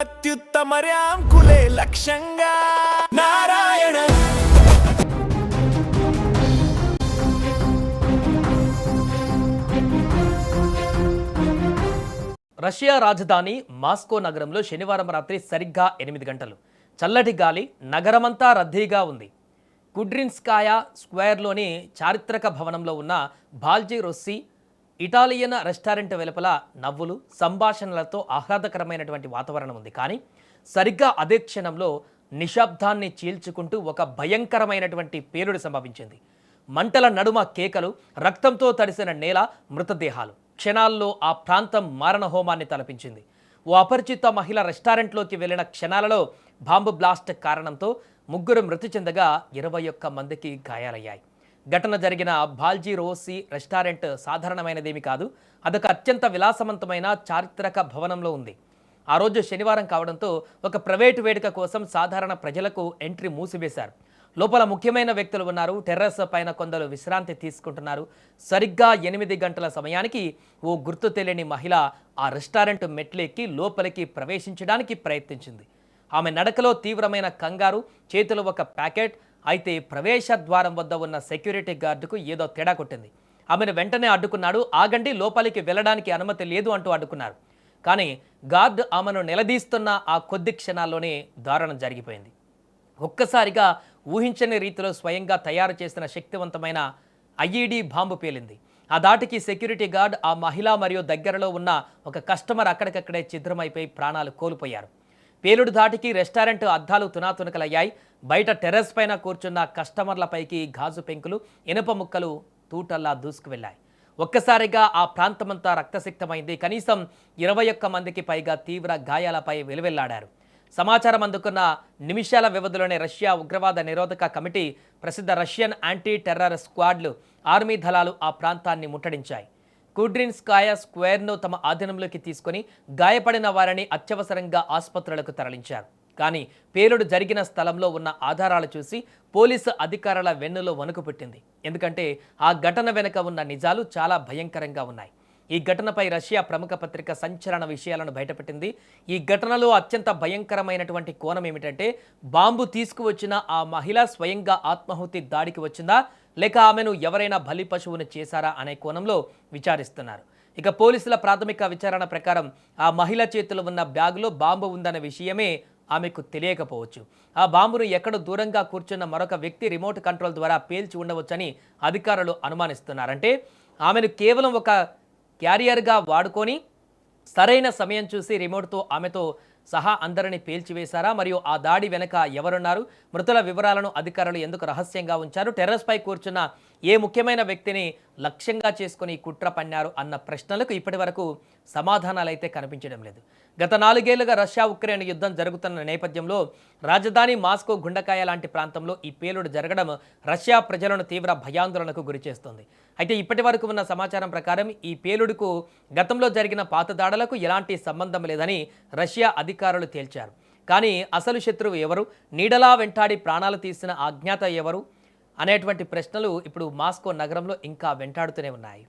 అత్యుత్తమర్యాంకులే లక్ష్యంగా నారాయణ. రష్యా రాజధాని మాస్కో నగరంలో శనివారం రాత్రి సరిగ్గా 8 గంటలు చల్లటి గాలి నగరమంతా రద్దీగా ఉంది. కుడ్రిన్స్కాయా స్క్వేర్లోని చారిత్రక భవనంలో ఉన్న బాల్జీ రొస్సి ఇటాలియన్ రెస్టారెంట్ వెలుపల నవ్వులు సంభాషణలతో ఆహ్లాదకరమైనటువంటి వాతావరణం ఉంది. కానీ సరిగ్గా అదే క్షణంలో నిశ్శబ్దాన్ని చీల్చుకుంటూ ఒక భయంకరమైనటువంటి పేలుడు సంభవించింది. మంటల నడుమ కేకలు, రక్తంతో తడిసిన నేల, మృతదేహాలు. క్షణాల్లో ఆ ప్రాంతం మారణ హోమాన్ని తలపించింది. ఓ అపరిచిత మహిళ రెస్టారెంట్లోకి వెళ్లిన క్షణాలలో బాంబు బ్లాస్ట్ కారణంతో 3 మృతి చెందగా 21 మందికి గాయాలయ్యాయి. ఘటన జరిగిన బాల్జీ రోసి రెస్టారెంట్ సాధారణమైనదేమీ కాదు. అదొక అత్యంత విలాసవంతమైన చారిత్రక భవనంలో ఉంది. ఆ రోజు శనివారం కావడంతో ఒక ప్రైవేటు వేడుక కోసం సాధారణ ప్రజలకు ఎంట్రీ మూసివేశారు. లోపల ముఖ్యమైన వ్యక్తులు ఉన్నారు. టెర్రస్ పైన కొందరు విశ్రాంతి తీసుకుంటున్నారు. సరిగ్గా 8 గంటల సమయానికి ఓ గుర్తు తెలియని మహిళ ఆ రెస్టారెంట్ మెట్లెక్కి లోపలికి ప్రవేశించడానికి ప్రయత్నించింది. ఆమె నడకలో తీవ్రమైన కంగారు, చేతిలో ఒక ప్యాకెట్. అయితే ప్రవేశ ద్వారం వద్ద ఉన్న సెక్యూరిటీ గార్డుకు ఏదో తేడా కొట్టింది. ఆమెను వెంటనే అడ్డుకున్నాడు. ఆగండి, లోపలికి వెళ్ళడానికి అనుమతి లేదు అంటూ అడ్డుకున్నారు. కానీ గార్డు ఆమెను నిలదీస్తున్న ఆ కొద్ది క్షణాల్లోనే దారుణం జరిగిపోయింది. ఒక్కసారిగా ఊహించని రీతిలో స్వయంగా తయారు చేసిన శక్తివంతమైన ఐఈడీ బాంబు పేలింది. ఆ దాటికి సెక్యూరిటీ గార్డ్, ఆ మహిళ మరియు దగ్గరలో ఉన్న ఒక కస్టమర్ అక్కడికక్కడే ఛిద్రమైపోయి ప్రాణాలు కోల్పోయారు. పేలుడు దాటికి రెస్టారెంట్ అద్దాలు తునాతునకలయ్యాయి. బయట టెర్రస్ పైన కూర్చున్న కస్టమర్లపైకి గాజు పెంకులు, ఇనుప ముక్కలు తూటల్లా దూసుకువెళ్లాయి. ఒక్కసారిగా ఆ ప్రాంతమంతా రక్తసిక్తమైంది. కనీసం 21 మందికి పైగా తీవ్ర గాయాలపై వెలువెల్లాడారు. సమాచారం అందుకున్న నిమిషాల వ్యవధిలోనే రష్యా ఉగ్రవాద నిరోధక కమిటీ, ప్రసిద్ధ రష్యన్ యాంటీ టెర్రర్ స్క్వాడ్లు, ఆర్మీ దళాలు ఆ ప్రాంతాన్ని ముట్టడించాయి. కుడ్రిన్స్కాయా స్క్వేర్ను తమ ఆధీనంలోకి తీసుకుని గాయపడిన వారిని అత్యవసరంగా ఆసుపత్రులకు తరలించారు. కానీ పేలుడు జరిగిన స్థలంలో ఉన్న ఆధారాలు చూసి పోలీసు అధికారుల వెన్నులో వణుకు పుట్టింది. ఎందుకంటే ఆ ఘటన వెనుక ఉన్న నిజాలు చాలా భయంకరంగా ఉన్నాయి. ఈ ఘటనపై రష్యా ప్రముఖ పత్రిక సంచలన విషయాలను బయటపెట్టింది. ఈ ఘటనలో అత్యంత భయంకరమైనటువంటి కోణం ఏమిటంటే, బాంబు తీసుకువచ్చిన ఆ మహిళ స్వయంగా ఆత్మాహుతి దాడికి వచ్చిందా, లేక ఆమెను ఎవరైనా బలి పశువును చేశారా అనే కోణంలో విచారిస్తున్నారు. ఇక పోలీసుల ప్రాథమిక విచారణ ప్రకారం ఆ మహిళ చేతిలో ఉన్న బ్యాగులో బాంబు ఉందన్న విషయమే ఆమెకు తెలియకపోవచ్చు. ఆ బాంబును ఎక్కడో దూరంగా కూర్చున్న మరొక వ్యక్తి రిమోట్ కంట్రోల్ ద్వారా పేల్చి ఉండవచ్చని అధికారులు అనుమానిస్తున్నారంటే ఆమెను కేవలం ఒక క్యారియర్గా వాడుకొని సరైన సమయం చూసి రిమోట్తో ఆమెతో సహా అందరినీ పేల్చివేశారా? మరియు ఆ దాడి వెనక ఎవరున్నారు? మృతుల వివరాలను అధికారులు ఎందుకు రహస్యంగా ఉంచారు? టెర్రస్పై కూర్చున్న ఏ ముఖ్యమైన వ్యక్తిని లక్ష్యంగా చేసుకుని కుట్ర పన్నారు అన్న ప్రశ్నలకు ఇప్పటి వరకు సమాధానాలైతే కనిపించడం లేదు. గత 4 ఏళ్లుగా రష్యా ఉక్రెయిన్ యుద్ధం జరుగుతున్న నేపథ్యంలో రాజధాని మాస్కో గుండకాయ లాంటి ప్రాంతంలో ఈ పేలుడు జరగడం రష్యా ప్రజలను తీవ్ర భయాందోళనకు గురిచేస్తుంది. అయితే ఇప్పటి వరకు ఉన్న సమాచారం ప్రకారం ఈ పేలుడుకు గతంలో జరిగిన పాత దాడులకు ఎలాంటి సంబంధం లేదని రష్యా అధికారులు తేల్చారు. కానీ అసలు శత్రువు ఎవరు? నీడలా వెంటాడి ప్రాణాలు తీసిన అజ్ఞాత ఎవరు అనేటువంటి ప్రశ్నలు ఇప్పుడు మాస్కో నగరంలో ఇంకా వెంటాడుతూనే ఉన్నాయి.